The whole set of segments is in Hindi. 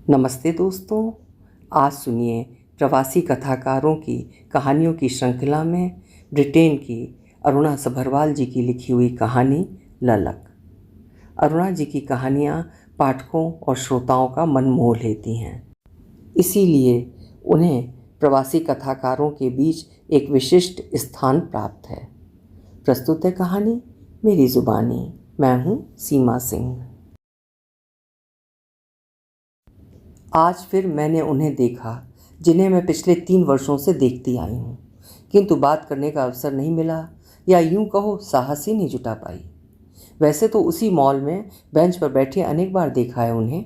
नमस्ते दोस्तों। आज सुनिए प्रवासी कथाकारों की कहानियों की श्रृंखला में ब्रिटेन की अरुणा सभरवाल जी की लिखी हुई कहानी ललक। अरुणा जी की कहानियाँ पाठकों और श्रोताओं का मन मोह लेती हैं, इसीलिए उन्हें प्रवासी कथाकारों के बीच एक विशिष्ट स्थान प्राप्त है। प्रस्तुत है कहानी मेरी जुबानी। मैं हूँ सीमा सिंह। आज फिर मैंने उन्हें देखा जिन्हें मैं पिछले 3 वर्षों से देखती आई हूँ, किंतु बात करने का अवसर नहीं मिला, या यूं कहो साहस ही नहीं जुटा पाई। वैसे तो उसी मॉल में बेंच पर बैठे अनेक बार देखा है उन्हें।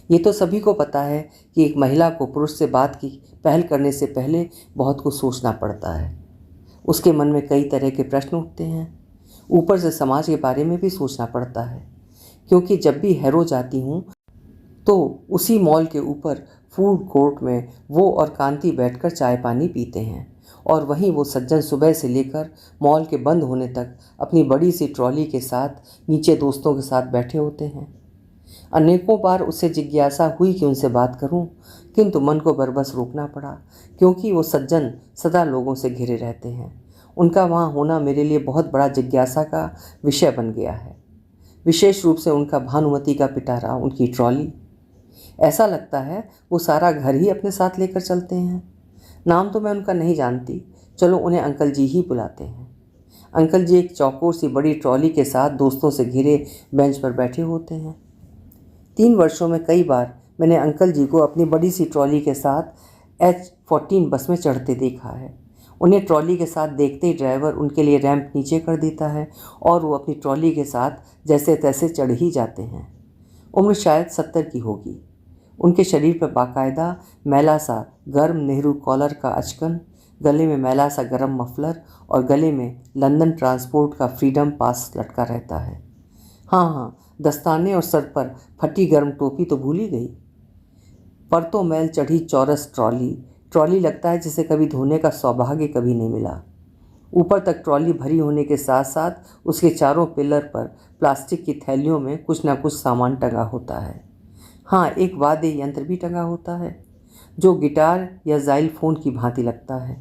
ये तो सभी को पता है कि एक महिला को पुरुष से बात की पहल करने से पहले बहुत कुछ सोचना पड़ता है। उसके मन में कई तरह के प्रश्न उठते हैं। ऊपर से समाज के बारे में भी सोचना पड़ता है, क्योंकि जब भी हैरो जाती हूँ तो उसी मॉल के ऊपर फूड कोर्ट में वो और कांति बैठकर चाय पानी पीते हैं, और वहीं वो सज्जन सुबह से लेकर मॉल के बंद होने तक अपनी बड़ी सी ट्रॉली के साथ नीचे दोस्तों के साथ बैठे होते हैं। अनेकों बार उससे जिज्ञासा हुई कि उनसे बात करूं, किंतु मन को बरबस रोकना पड़ा, क्योंकि वो सज्जन सदा लोगों से घिरे रहते हैं। उनका वहाँ होना मेरे लिए बहुत बड़ा जिज्ञासा का विषय बन गया है, विशेष रूप से उनका भानुमति का पिटारा, उनकी ट्रॉली। ऐसा लगता है वो सारा घर ही अपने साथ लेकर चलते हैं। नाम तो मैं उनका नहीं जानती, चलो उन्हें अंकल जी ही बुलाते हैं। अंकल जी एक चौकोर सी बड़ी ट्रॉली के साथ दोस्तों से घिरे बेंच पर बैठे होते हैं। 3 वर्षों में कई बार मैंने अंकल जी को अपनी बड़ी सी ट्रॉली के साथ H14 बस में चढ़ते देखा है। उन्हें ट्रॉली के साथ देखते ही ड्राइवर उनके लिए रैंप नीचे कर देता है और वो अपनी ट्रॉली के साथ जैसे तैसे चढ़ ही जाते हैं। उम्र शायद 70 की होगी। उनके शरीर पर बाकायदा मैला सा गर्म नेहरू कॉलर का अचकन, गले में मैला सा गर्म मफलर और गले में लंदन ट्रांसपोर्ट का फ्रीडम पास लटका रहता है। हाँ, दस्ताने और सर पर फटी गर्म टोपी तो भूल ही गई। परतों मैल चढ़ी चौरस ट्रॉली लगता है जिसे कभी धोने का सौभाग्य कभी नहीं मिला। ऊपर तक ट्रॉली भरी होने के साथ साथ उसके चारों पिलर पर प्लास्टिक की थैलियों में कुछ ना कुछ सामान टंगा होता है। हाँ, एक वाद्य यंत्र भी टंगा होता है जो गिटार या जाइलफोन की भांति लगता है।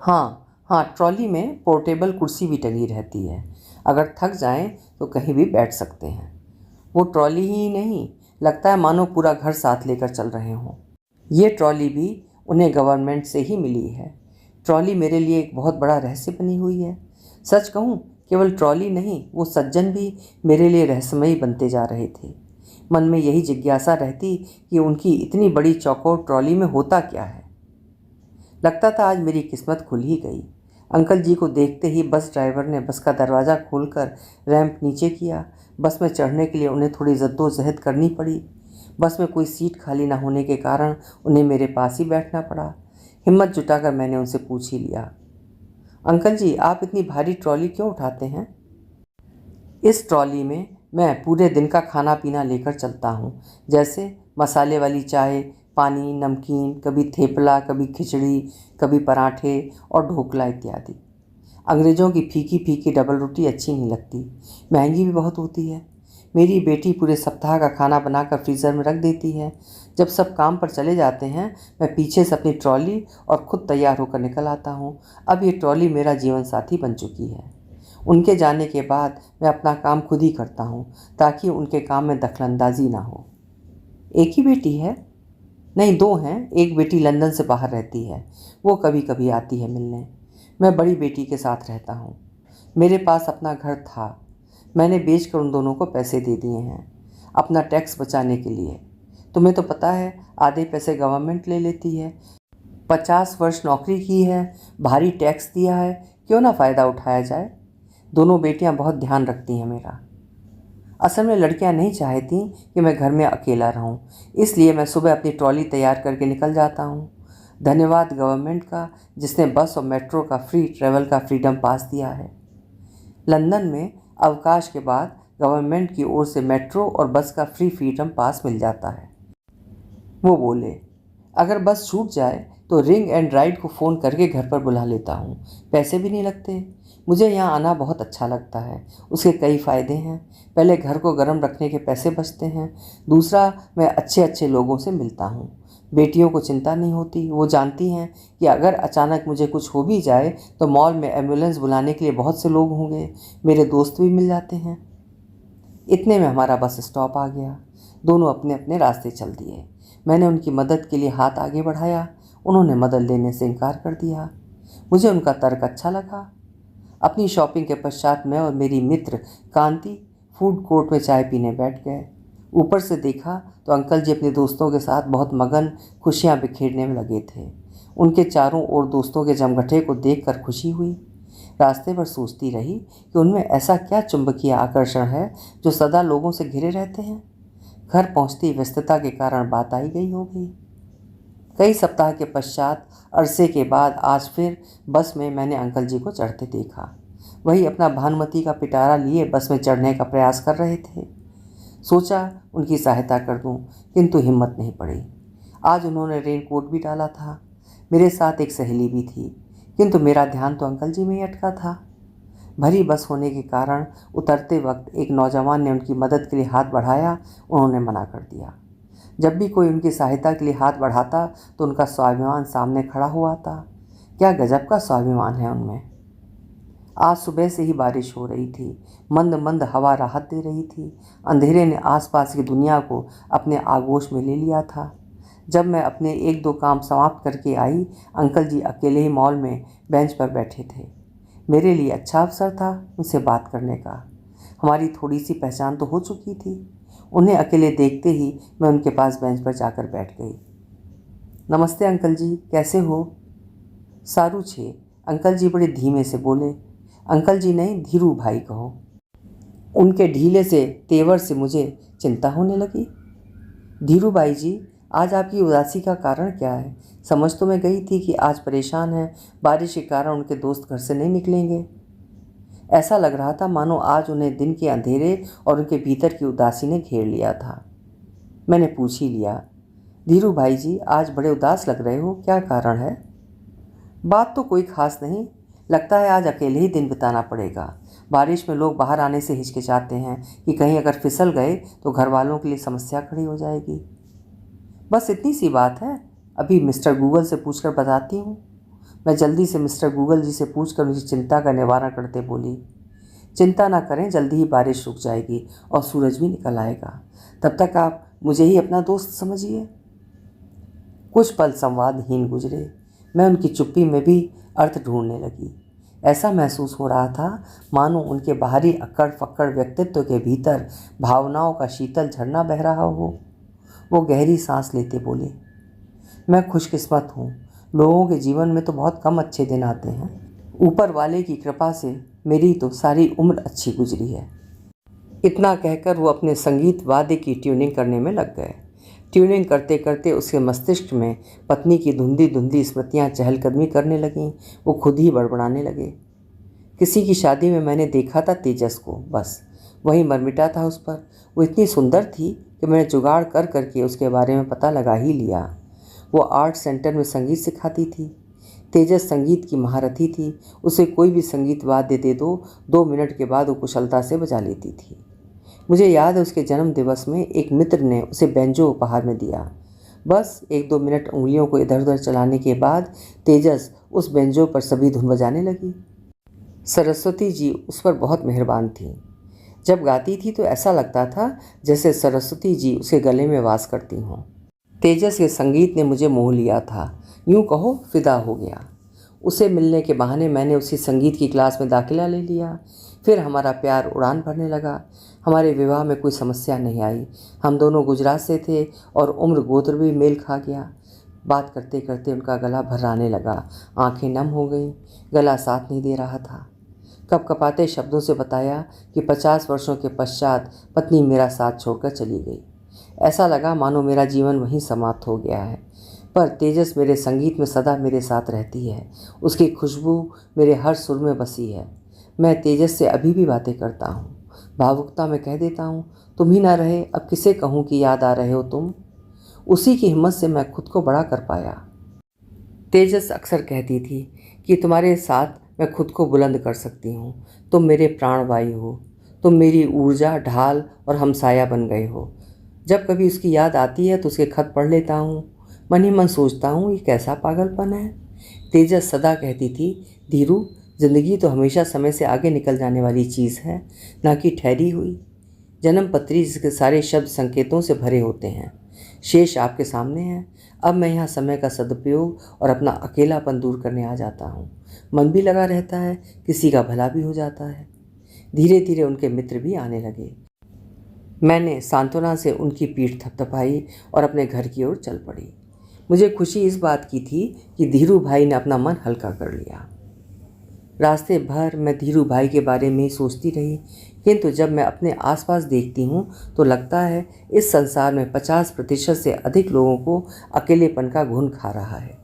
हाँ, ट्रॉली में पोर्टेबल कुर्सी भी टंगी रहती है। अगर थक जाएं तो कहीं भी बैठ सकते हैं। वो ट्रॉली ही नहीं, लगता है मानो पूरा घर साथ लेकर चल रहे हों। ये ट्रॉली भी उन्हें गवर्नमेंट से ही मिली है। ट्रॉली मेरे लिए एक बहुत बड़ा रहस्य बनी हुई है। सच कहूँ, केवल ट्रॉली नहीं, वो सज्जन भी मेरे लिए रहस्यमयी बनते जा रहे थे। मन में यही जिज्ञासा रहती कि उनकी इतनी बड़ी चौकोर ट्रॉली में होता क्या है। लगता था आज मेरी किस्मत खुल ही गई। अंकल जी को देखते ही बस ड्राइवर ने बस का दरवाज़ा खोलकर रैंप नीचे किया। बस में चढ़ने के लिए उन्हें थोड़ी जद्दोजहद करनी पड़ी। बस में कोई सीट खाली ना होने के कारण उन्हें मेरे पास ही बैठना पड़ा। हिम्मत जुटाकर मैंने उनसे पूछ ही लिया, अंकल जी, आप इतनी भारी ट्रॉली क्यों उठाते हैं? इस ट्रॉली में मैं पूरे दिन का खाना पीना लेकर चलता हूँ, जैसे मसाले वाली चाय, पानी, नमकीन, कभी थेपला, कभी खिचड़ी, कभी पराठे और ढोकला इत्यादि। अंग्रेज़ों की फीकी फीकी डबल रोटी अच्छी नहीं लगती, महंगी भी बहुत होती है। मेरी बेटी पूरे सप्ताह का खाना बनाकर फ्रीज़र में रख देती है। जब सब काम पर चले जाते हैं, मैं पीछे से अपनी ट्रॉली और खुद तैयार होकर निकल आता हूँ। अब ये ट्रॉली मेरा जीवन साथी बन चुकी है। उनके जाने के बाद मैं अपना काम खुद ही करता हूँ, ताकि उनके काम में दखलंदाजी ना हो। एक ही बेटी है? नहीं, 2 हैं। एक बेटी लंदन से बाहर रहती है, वो कभी कभी आती है मिलने। मैं बड़ी बेटी के साथ रहता हूँ। मेरे पास अपना घर था, मैंने बेचकर उन दोनों को पैसे दे दिए हैं, अपना टैक्स बचाने के लिए। तुम्हें तो पता है, आधे पैसे गवर्नमेंट ले लेती है। 50 वर्ष नौकरी की है, भारी टैक्स दिया है, क्यों ना फ़ायदा उठाया जाए। दोनों बेटियां बहुत ध्यान रखती हैं मेरा। असल में लड़कियां नहीं चाहती कि मैं घर में अकेला रहूं, इसलिए मैं सुबह अपनी ट्रॉली तैयार करके निकल जाता हूं। धन्यवाद गवर्नमेंट का, जिसने बस और मेट्रो का फ्री ट्रैवल का फ्रीडम पास दिया है। लंदन में अवकाश के बाद गवर्नमेंट की ओर से मेट्रो और बस का फ्रीडम पास मिल जाता है। वो बोले, अगर बस छूट जाए तो रिंग एंड राइड को फ़ोन करके घर पर बुला लेता हूँ। पैसे भी नहीं लगते। मुझे यहाँ आना बहुत अच्छा लगता है। उसके कई फ़ायदे हैं। पहले घर को गर्म रखने के पैसे बचते हैं। दूसरा, मैं अच्छे अच्छे लोगों से मिलता हूँ। बेटियों को चिंता नहीं होती। वो जानती हैं कि अगर अचानक मुझे कुछ हो भी जाए तो मॉल में एम्बुलेंस बुलाने के लिए बहुत से लोग होंगे। मेरे दोस्त भी मिल जाते हैं। इतने में हमारा बस स्टॉप आ गया। दोनों अपने अपने रास्ते चल दिए। मैंने उनकी मदद के लिए हाथ आगे बढ़ाया। उन्होंने मदद लेने से इनकार कर दिया। मुझे उनका तर्क अच्छा लगा। अपनी शॉपिंग के पश्चात मैं और मेरी मित्र कांति फूड कोर्ट में चाय पीने बैठ गए। ऊपर से देखा तो अंकल जी अपने दोस्तों के साथ बहुत मगन खुशियां बिखेरने में लगे थे। उनके चारों ओर दोस्तों के जमघटे को देखकर खुशी हुई। रास्ते पर सोचती रही कि उनमें ऐसा क्या चुंबकीय आकर्षण है जो सदा लोगों से घिरे रहते हैं। घर पहुंचती व्यस्तता के कारण बात आई गई हो गई। कई सप्ताह के पश्चात अरसे के बाद आज फिर बस में मैंने अंकल जी को चढ़ते देखा। वही अपना भानुमति का पिटारा लिए बस में चढ़ने का प्रयास कर रहे थे। सोचा उनकी सहायता कर दूं, किंतु हिम्मत नहीं पड़ी। आज उन्होंने रेनकोट भी डाला था। मेरे साथ एक सहेली भी थी, किंतु मेरा ध्यान तो अंकल जी में ही अटका था। भरी बस होने के कारण उतरते वक्त एक नौजवान ने उनकी मदद के लिए हाथ बढ़ाया। उन्होंने मना कर दिया। जब भी कोई उनकी सहायता के लिए हाथ बढ़ाता तो उनका स्वाभिमान सामने खड़ा हुआ था। क्या गजब का स्वाभिमान है उनमें। आज सुबह से ही बारिश हो रही थी। मंद मंद हवा राहत दे रही थी। अंधेरे ने आसपास की दुनिया को अपने आगोश में ले लिया था। जब मैं अपने एक दो काम समाप्त करके आई, अंकल जी अकेले ही मॉल में बेंच पर बैठे थे। मेरे लिए अच्छा अवसर था उनसे बात करने का। हमारी थोड़ी सी पहचान तो हो चुकी थी। उन्हें अकेले देखते ही मैं उनके पास बेंच पर जाकर बैठ गई। नमस्ते अंकल जी, कैसे हो? सारू छे, अंकल जी बड़े धीमे से बोले। अंकल जी नहीं, धीरू भाई कहो। उनके ढीले से तेवर से मुझे चिंता होने लगी। धीरू भाई जी, आज आपकी उदासी का कारण क्या है? समझ तो मैं गई थी कि आज परेशान है, बारिश के कारण उनके दोस्त घर से नहीं निकलेंगे। ऐसा लग रहा था मानो आज उन्हें दिन के अंधेरे और उनके भीतर की उदासी ने घेर लिया था। मैंने पूछ ही लिया, धीरू भाई जी, आज बड़े उदास लग रहे हो, क्या कारण है? बात तो कोई खास नहीं, लगता है आज अकेले ही दिन बिताना पड़ेगा। बारिश में लोग बाहर आने से हिचकिचाते हैं कि कहीं अगर फिसल गए तो घर वालों के लिए समस्या खड़ी हो जाएगी। बस इतनी सी बात है, अभी मिस्टर गूगल से पूछकर बताती हूँ। मैं जल्दी से मिस्टर गूगल जी से पूछकर उनकी चिंता का निवारण करते बोली। चिंता ना करें, जल्दी ही बारिश रुक जाएगी और सूरज भी निकल आएगा। तब तक आप मुझे ही अपना दोस्त समझिए। कुछ पल संवादहीन गुजरे। मैं उनकी चुप्पी में भी अर्थ ढूंढने लगी। ऐसा महसूस हो रहा था मानो उनके बाहरी अक्कड़ फक्कड़ व्यक्तित्व के भीतर भावनाओं का शीतल झरना बह रहा हो। वो गहरी सांस लेते बोले, मैं खुशकिस्मत हूँ। लोगों के जीवन में तो बहुत कम अच्छे दिन आते हैं। ऊपर वाले की कृपा से मेरी तो सारी उम्र अच्छी गुजरी है। इतना कहकर वो अपने संगीत वाद्य की ट्यूनिंग करने में लग गए। ट्यूनिंग करते करते उसके मस्तिष्क में पत्नी की धुंधली धुंधली स्मृतियाँ चहलकदमी करने लगीं। वो खुद ही बड़बड़ाने लगे। किसी की शादी में मैंने देखा था तेजस को, बस वही मरमिटा था उस पर। वो इतनी सुंदर थी कि मैंने जुगाड़ कर करके उसके बारे में पता लगा ही लिया। वो आर्ट सेंटर में संगीत सिखाती थी। तेजस संगीत की महारथी थी। उसे कोई भी संगीत वाद्य दे दो, 2 मिनट के बाद वो कुशलता से बजा लेती थी। मुझे याद है उसके जन्म दिवस में एक मित्र ने उसे बैंजो उपहार में दिया। बस 1-2 मिनट उंगलियों को इधर उधर चलाने के बाद तेजस उस बैंजो पर सभी धुन बजाने लगी। सरस्वती जी उस पर बहुत मेहरबान थी। जब गाती थी तो ऐसा लगता था जैसे सरस्वती जी उसके गले में वास करती हों। तेजस के संगीत ने मुझे मोह लिया था, यूँ कहो फिदा हो गया। उसे मिलने के बहाने मैंने उसी संगीत की क्लास में दाखिला ले लिया। फिर हमारा प्यार उड़ान भरने लगा। हमारे विवाह में कोई समस्या नहीं आई। हम दोनों गुजरात से थे और उम्र गोत्र भी मेल खा गया। बात करते करते उनका गला भर्राने लगा। आंखें नम हो गईं। गला साथ नहीं दे रहा था। कपकपाते शब्दों से बताया कि 50 वर्षों के पश्चात पत्नी मेरा साथ छोड़कर चली गई। ऐसा लगा मानो मेरा जीवन वहीं समाप्त हो गया है। पर तेजस मेरे संगीत में सदा मेरे साथ रहती है। उसकी खुशबू मेरे हर सुर में बसी है। मैं तेजस से अभी भी बातें करता हूँ। भावुकता में कह देता हूँ, तुम ही ना रहे अब किसे कहूँ कि याद आ रहे हो तुम। उसी की हिम्मत से मैं खुद को बड़ा कर पाया। तेजस अक्सर कहती थी कि तुम्हारे साथ मैं खुद को बुलंद कर सकती हूँ। तुम मेरे प्राणवायु हो, तुम मेरी ऊर्जा, ढाल और हमसाया बन गए हो। जब कभी उसकी याद आती है तो उसके खत पढ़ लेता हूँ। मन ही मन सोचता हूँ, ये कैसा पागलपन है। तेजस सदा कहती थी, धीरू, जिंदगी तो हमेशा समय से आगे निकल जाने वाली चीज़ है, ना कि ठहरी हुई। जन्म पत्री जिसके सारे शब्द संकेतों से भरे होते हैं, शेष आपके सामने है। अब मैं यहाँ समय का सदुपयोग और अपना अकेलापन दूर करने आ जाता हूँ। मन भी लगा रहता है, किसी का भला भी हो जाता है। धीरे धीरे उनके मित्र भी आने लगे। मैंने सांत्वना से उनकी पीठ थपथपाई और अपने घर की ओर चल पड़ी। मुझे खुशी इस बात की थी कि धीरू भाई ने अपना मन हल्का कर लिया। रास्ते भर मैं धीरू भाई के बारे में ही सोचती रही, किंतु जब मैं अपने आसपास देखती हूँ तो लगता है इस संसार में 50% से अधिक लोगों को अकेलेपन का घुन खा रहा है।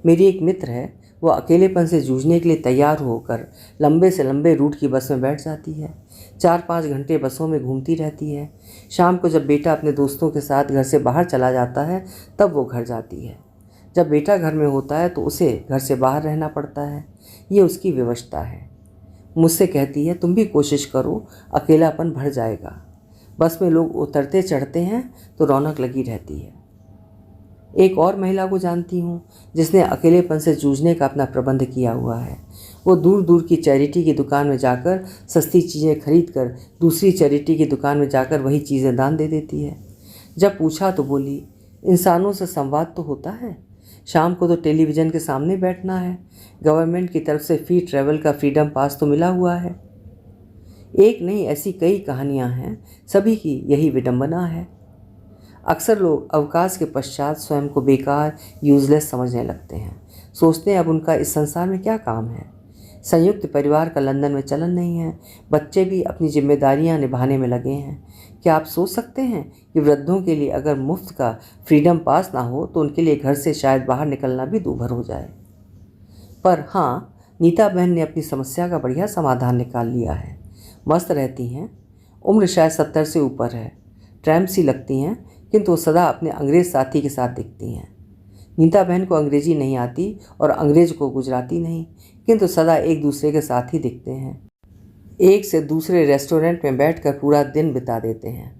मेरी एक मित्र है, वो अकेलेपन से जूझने के लिए तैयार होकर लंबे से लंबे रूट की बस में बैठ जाती है। 4-5 घंटे बसों में घूमती रहती है। शाम को जब बेटा अपने दोस्तों के साथ घर से बाहर चला जाता है तब वो घर जाती है। जब बेटा घर में होता है तो उसे घर से बाहर रहना पड़ता है। ये उसकी विवशता है। मुझसे कहती है, तुम भी कोशिश करो, अकेलापन भर जाएगा। बस में लोग उतरते चढ़ते हैं तो रौनक लगी रहती है। एक और महिला को जानती हूँ जिसने अकेलेपन से जूझने का अपना प्रबंध किया हुआ है। वो दूर दूर की चैरिटी की दुकान में जाकर सस्ती चीज़ें खरीद कर दूसरी चैरिटी की दुकान में जाकर वही चीज़ें दान दे देती है। जब पूछा तो बोली, इंसानों से संवाद तो होता है, शाम को तो टेलीविज़न के सामने बैठना है, गवर्नमेंट की तरफ से फ्री ट्रैवल का फ्रीडम पास तो मिला हुआ है। एक नहीं, ऐसी कई कहानियाँ हैं, सभी की यही विडंबना है। अक्सर लोग अवकाश के पश्चात स्वयं को बेकार, यूजलेस समझने लगते हैं। सोचते हैं अब उनका इस संसार में क्या काम है। संयुक्त परिवार का लंदन में चलन नहीं है। बच्चे भी अपनी जिम्मेदारियां निभाने में लगे हैं। क्या आप सोच सकते हैं कि वृद्धों के लिए अगर मुफ्त का फ्रीडम पास ना हो तो उनके लिए घर से शायद बाहर निकलना भी दूभर हो जाए। पर हाँ, नीता बहन ने अपनी समस्या का बढ़िया समाधान निकाल लिया है। मस्त रहती हैं, उम्र शायद 70 से ऊपर है, ट्रैम्प सी लगती हैं, किंतु वो सदा अपने अंग्रेज़ साथी के साथ दिखती हैं। नीता बहन को अंग्रेजी नहीं आती और अंग्रेज को गुजराती नहीं, किंतु सदा एक दूसरे के साथ ही दिखते हैं। एक से दूसरे रेस्टोरेंट में बैठकर पूरा दिन बिता देते हैं,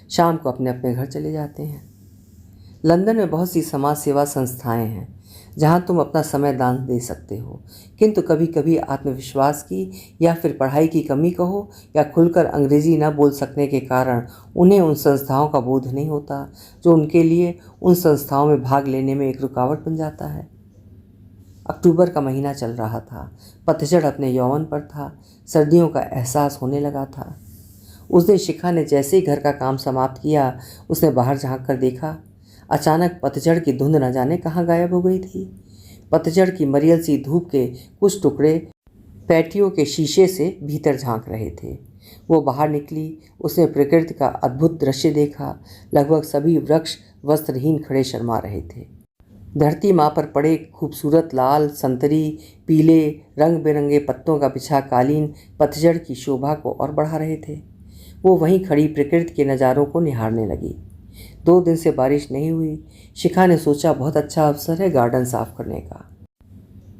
शाम को अपने अपने घर चले जाते हैं। लंदन में बहुत सी समाज सेवा संस्थाएं हैं जहां तुम अपना समय दान दे सकते हो, किंतु कभी कभी आत्मविश्वास की या फिर पढ़ाई की कमी कहो या खुलकर अंग्रेजी न बोल सकने के कारण उन्हें उन संस्थाओं का बोध नहीं होता, जो उनके लिए उन संस्थाओं में भाग लेने में एक रुकावट बन जाता है। अक्टूबर का महीना चल रहा था। पतझड़ अपने यौवन पर था। सर्दियों का एहसास होने लगा था। उस दिन शिखा ने जैसे ही घर का काम समाप्त किया, उसने बाहर झांक कर देखा। अचानक पतझड़ की धुंध न जाने कहाँ गायब हो गई थी। पतझड़ की मरियल सी धूप के कुछ टुकड़े पैटियो के शीशे से भीतर झांक रहे थे। वो बाहर निकली। उसने प्रकृति का अद्भुत दृश्य देखा। लगभग सभी वृक्ष वस्त्रहीन खड़े शर्मा रहे थे। धरती माँ पर पड़े खूबसूरत लाल, संतरी, पीले रंग बिरंगे पत्तों का बिछा कालीन पतझड़ की शोभा को और बढ़ा रहे थे। वो वहीं खड़ी प्रकृति के नज़ारों को निहारने लगी। 2 दिन से बारिश नहीं हुई। शिखा ने सोचा, बहुत अच्छा अवसर है गार्डन साफ करने का।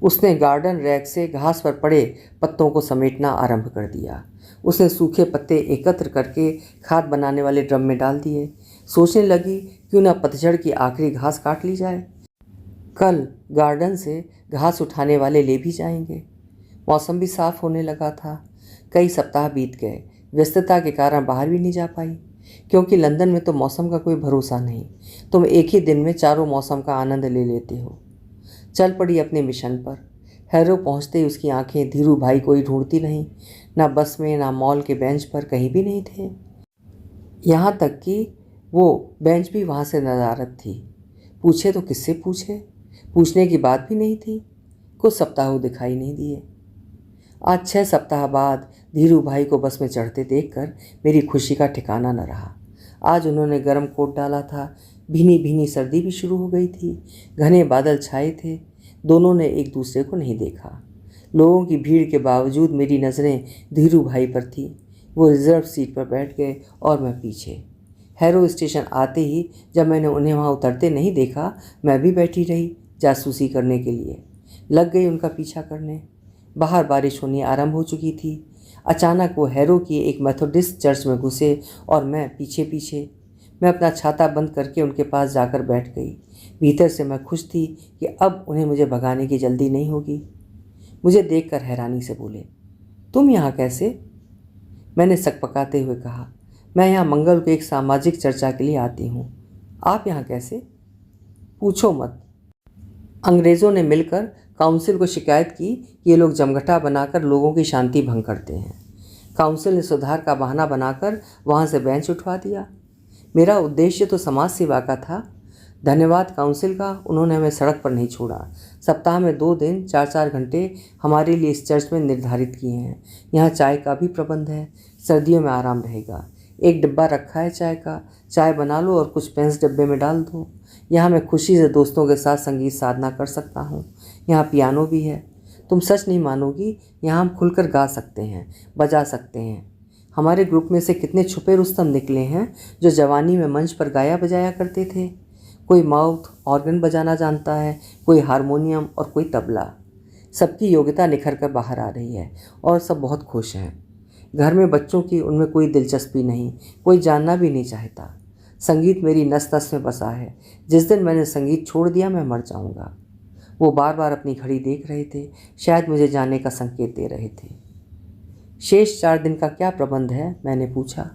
उसने गार्डन रैक से घास पर पड़े पत्तों को समेटना आरंभ कर दिया। उसने सूखे पत्ते एकत्र करके खाद बनाने वाले ड्रम में डाल दिए। सोचने लगी, क्यों ना पतझड़ की आखिरी घास काट ली जाए। कल गार्डन से घास उठाने वाले ले भी जाएंगे। मौसम भी साफ होने लगा था। कई सप्ताह बीत गए। व्यस्तता के कारण बाहर भी नहीं जा पाई, क्योंकि लंदन में तो मौसम का कोई भरोसा नहीं। तुम एक ही दिन में चारों मौसम का आनंद ले लेते हो। चल पड़ी अपने मिशन पर। हैरो पहुंचते ही उसकी आंखें धीरू भाई को ही ढूंढती रहीं। ना बस में, ना मॉल के बेंच पर, कहीं भी नहीं थे। यहाँ तक कि वो बेंच भी वहाँ से नदारद थी। पूछे तो किससे पूछे, पूछने की बात भी नहीं थी। कुछ सप्ताह दिखाई नहीं दिए। आज 6 सप्ताह बाद धीरू भाई को बस में चढ़ते देखकर मेरी खुशी का ठिकाना न रहा। आज उन्होंने गर्म कोट डाला था। भीनी भीनी सर्दी भी शुरू हो गई थी। घने बादल छाए थे। दोनों ने एक दूसरे को नहीं देखा। लोगों की भीड़ के बावजूद मेरी नज़रें धीरू भाई पर थी। वो रिजर्व सीट पर बैठ गए और मैं पीछे। हैरो स्टेशन आते ही जब मैंने उन्हें वहाँ उतरते नहीं देखा, मैं भी बैठी रही। जासूसी करने के लिए। लग गई उनका पीछा करने। बाहर बारिश होनी आरंभ हो चुकी थी। अचानक वो हैरो की एक मेथोडिस्ट चर्च में घुसे और मैं पीछे पीछे। मैं अपना छाता बंद करके उनके पास जाकर बैठ गई। भीतर से मैं खुश थी कि अब उन्हें मुझे भगाने की जल्दी नहीं होगी। मुझे देखकर हैरानी से बोले, तुम यहाँ कैसे? मैंने सकपकाते हुए कहा, मैं यहाँ मंगल को एक सामाजिक चर्चा के लिए आती हूँ। आप यहाँ कैसे? पूछो मत। अंग्रेज़ों ने मिलकर काउंसिल को शिकायत की कि ये लोग जमघटा बनाकर लोगों की शांति भंग करते हैं। काउंसिल ने सुधार का बहाना बनाकर वहाँ से बेंच उठवा दिया। मेरा उद्देश्य तो समाज सेवा का था। धन्यवाद काउंसिल का, उन्होंने हमें सड़क पर नहीं छोड़ा। सप्ताह में 2 दिन 4-4 घंटे हमारे लिए इस चर्च में निर्धारित किए हैं। यहाँ चाय का भी प्रबंध है, सर्दियों में आराम रहेगा। एक डिब्बा रखा है चाय का, चाय बना लो और कुछ पेंस डिब्बे में डाल दो। यहाँ मैं खुशी से दोस्तों के साथ संगीत साधना कर सकता हूँ। यहाँ पियानो भी है। तुम सच नहीं मानोगी, यहाँ हम खुलकर गा सकते हैं, बजा सकते हैं। हमारे ग्रुप में से कितने छुपे रुस्तम निकले हैं जो जवानी में मंच पर गाया बजाया करते थे। कोई माउथ ऑर्गन बजाना जानता है, कोई हारमोनियम और कोई तबला। सबकी योग्यता निखर कर बाहर आ रही है और सब बहुत खुश हैं। घर में बच्चों की उनमें कोई दिलचस्पी नहीं, कोई जानना भी नहीं चाहता। संगीत मेरी नस नस में बसा है। जिस दिन मैंने संगीत छोड़ दिया मैं मर जाऊंगा। वो बार बार अपनी घड़ी देख रहे थे, शायद मुझे जाने का संकेत दे रहे थे। शेष 4 दिन का क्या प्रबंध है? मैंने पूछा।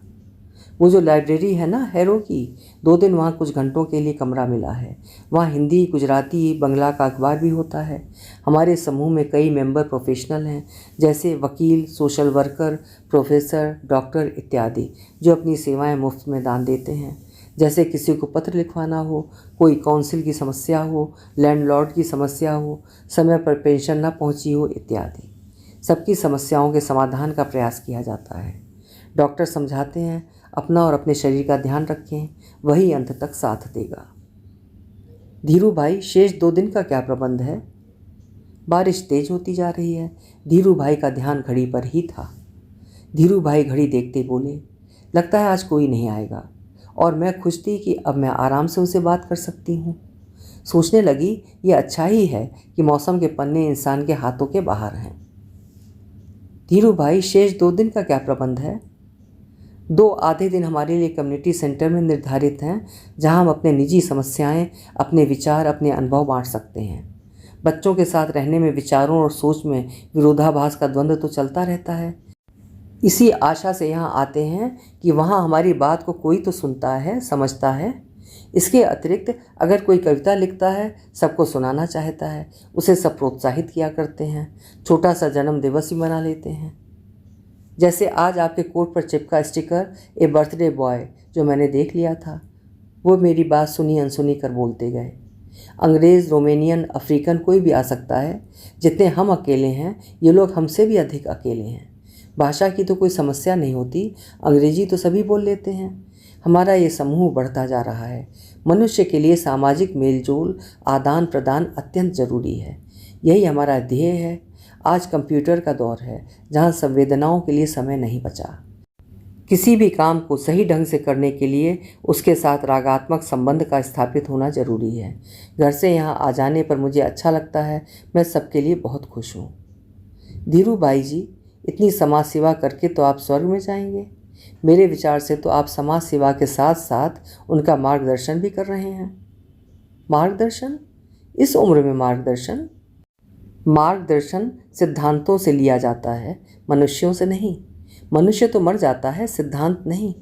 वो जो लाइब्रेरी है ना हैरो की, 2 दिन वहाँ कुछ घंटों के लिए कमरा मिला है। वहाँ हिंदी, गुजराती, बंगला का अखबार भी होता है। हमारे समूह में कई मेंबर प्रोफेशनल हैं, जैसे वकील, सोशल वर्कर, प्रोफेसर, डॉक्टर इत्यादि, जो अपनी सेवाएं मुफ्त में दान देते हैं। जैसे किसी को पत्र लिखवाना हो, कोई काउंसिल की समस्या हो, लैंडलॉर्ड की समस्या हो, समय पर पेंशन न पहुँची हो इत्यादि। सबकी समस्याओं के समाधान का प्रयास किया जाता है। डॉक्टर समझाते हैं, अपना और अपने शरीर का ध्यान रखें, वही अंत तक साथ देगा। धीरू भाई, शेष 2 दिन का क्या प्रबंध है? बारिश तेज होती जा रही है। धीरू भाई का ध्यान घड़ी पर ही था। धीरू भाई घड़ी देखते बोले, लगता है आज कोई नहीं आएगा। और मैं खुश थी कि अब मैं आराम से उनसे बात कर सकती हूँ। सोचने लगी, ये अच्छा ही है कि मौसम के पन्ने इंसान के हाथों के बाहर हैं। धीरू भाई, शेष 2 दिन का क्या प्रबंध है? 2 आधे दिन हमारे लिए कम्युनिटी सेंटर में निर्धारित हैं, जहां हम अपने निजी समस्याएं, अपने विचार, अपने अनुभव बांट सकते हैं। बच्चों के साथ रहने में विचारों और सोच में विरोधाभास का द्वंद्व तो चलता रहता है। इसी आशा से यहाँ आते हैं कि वहाँ हमारी बात को कोई तो सुनता है, समझता है। इसके अतिरिक्त अगर कोई कविता लिखता है, सबको सुनाना चाहता है, उसे सब प्रोत्साहित किया करते हैं। छोटा सा जन्म दिवस भी मना लेते हैं। जैसे आज आपके कोट पर चिपका स्टिकर ए बर्थडे बॉय जो मैंने देख लिया था। वो मेरी बात सुनी अनसुनी कर बोलते गए। अंग्रेज़, रोमेनियन, अफ्रीकन कोई भी आ सकता है। जितने हम अकेले हैं, ये लोग हमसे भी अधिक अकेले हैं। भाषा की तो कोई समस्या नहीं होती, अंग्रेजी तो सभी बोल लेते हैं। हमारा ये समूह बढ़ता जा रहा है। मनुष्य के लिए सामाजिक मेलजोल, आदान प्रदान अत्यंत जरूरी है। यही हमारा ध्येय है। आज कंप्यूटर का दौर है, जहाँ संवेदनाओं के लिए समय नहीं बचा। किसी भी काम को सही ढंग से करने के लिए उसके साथ रागात्मक संबंध का स्थापित होना जरूरी है। घर से यहाँ आ जाने पर मुझे अच्छा लगता है। मैं सबके लिए बहुत खुश हूँ। धीरू भाई जी, इतनी समाज सेवा करके तो आप स्वर्ग में जाएंगे। मेरे विचार से तो आप समाज सेवा के साथ साथ उनका मार्गदर्शन भी कर रहे हैं। मार्गदर्शन? इस उम्र में मार्गदर्शन? मार्गदर्शन सिद्धांतों से लिया जाता है, मनुष्यों से नहीं। मनुष्य तो मर जाता है, सिद्धांत नहीं।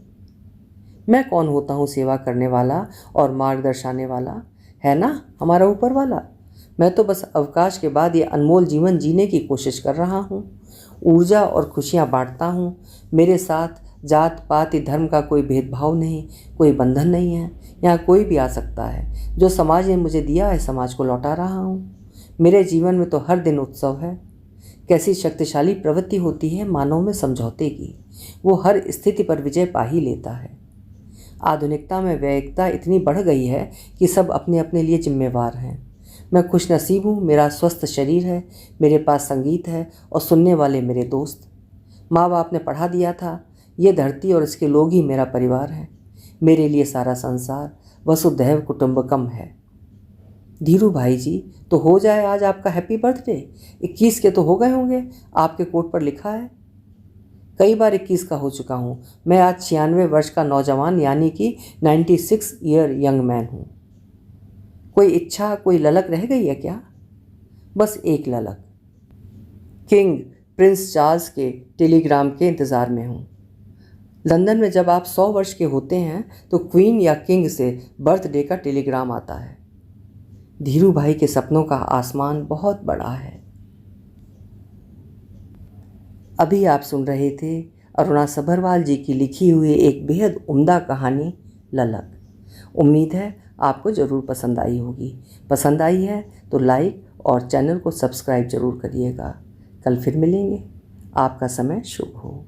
मैं कौन होता हूँ सेवा करने वाला और मार्ग दर्शाने वाला? है ना हमारा ऊपर वाला। मैं तो बस अवकाश के बाद ये अनमोल जीवन जीने की कोशिश कर रहा हूँ। ऊर्जा और खुशियाँ बांटता हूँ। मेरे साथ जात पात धर्म का कोई भेदभाव नहीं, कोई बंधन नहीं है। यहाँ कोई भी आ सकता है। जो समाज ने मुझे दिया है, समाज को लौटा रहा हूँ। मेरे जीवन में तो हर दिन उत्सव है। कैसी शक्तिशाली प्रवृत्ति होती है मानव में समझौते की। वो हर स्थिति पर विजय पा ही लेता है। आधुनिकता में वैयक्तिकता इतनी बढ़ गई है कि सब अपने अपने लिए जिम्मेवार हैं। मैं खुशनसीब हूँ, मेरा स्वस्थ शरीर है, मेरे पास संगीत है और सुनने वाले मेरे दोस्त। माँ बाप ने पढ़ा दिया था, ये धरती और इसके लोग ही मेरा परिवार है। मेरे लिए सारा संसार वसुधैव कुटुंबकम है। धीरू भाई जी, तो हो जाए आज आपका हैप्पी बर्थडे। 21 के तो हो गए होंगे, आपके कोट पर लिखा है। कई बार 21 का हो चुका हूँ। मैं आज 96 वर्ष का नौजवान यानी कि 96 ईयर यंग मैन हूँ। कोई इच्छा, कोई ललक रह गई है क्या? बस एक ललक। किंग प्रिंस चार्ल्स के टेलीग्राम के इंतज़ार में हूँ। लंदन में जब आप 100 वर्ष के होते हैं तो क्वीन या किंग से बर्थडे का टेलीग्राम आता है। धीरू भाई के सपनों का आसमान बहुत बड़ा है। अभी आप सुन रहे थे अरुणा सभरवाल जी की लिखी हुई एक बेहद उम्दा कहानी ललक। उम्मीद है आपको ज़रूर पसंद आई होगी। पसंद आई है तो लाइक और चैनल को सब्सक्राइब ज़रूर करिएगा। कल फिर मिलेंगे। आपका समय शुभ हो।